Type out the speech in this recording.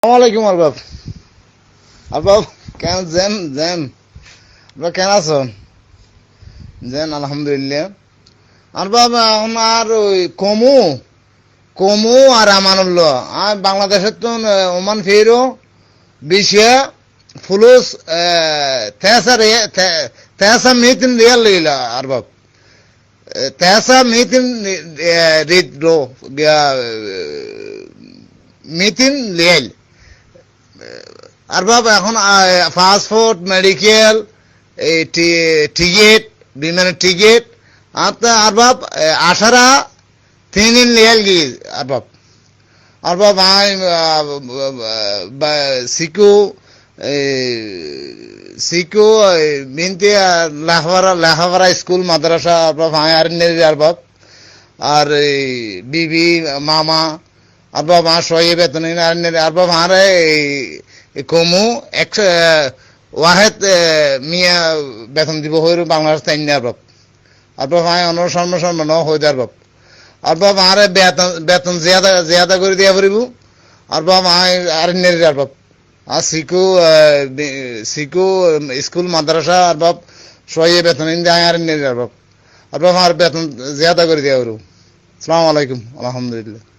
আসসালামাইকুম আরবাব। আরবাব কেন gen gen কেন আছো? জেন আলহামদুলিল্লাহ। আরবাব আমার ওই কমু কমু আর আমানুল্লাহ আর বাংলাদেশের তো ওমান ফেরো বিশ্বে ফুলুস তেসা মিতিন রিয়াল লইলা আরবাব তেসা মিতিন রিদ্রো মিতিন লিয়াল আরবাব এখন পাসপোর্ট মেডিকেল এই টিকিট বিমানের টিকিট আরবাব আশারা 3 দিন লিয়াল গিয়ে আরবাব আরবাব সিকু সিকু মিনতে লেখাপড়া স্কুল মাদ্রাসা আরবাব আর আরবাব আর বিবি মামা আরবাব শয়ে বেতন আরবাব হারে কমু 100 ওয়াহেদ মিয়া বেতন দিব হইর বাংলাদেশ তাই না আরবাব আরবাব অনর সম্মান হয়ে আরবাব আরবাব হারে বেতন জিয়াদা করে দিয়া পারিব আরবাব আরবাব আর সিকু স্কুল মাদ্রাসা আরবাব শয়ে বেতন আর আরবাব আরবাব আর বেতন জিয়াদা করে দিয়া পারিব। আসসালামু আলাইকুম আলহামদুলিল্লাহ।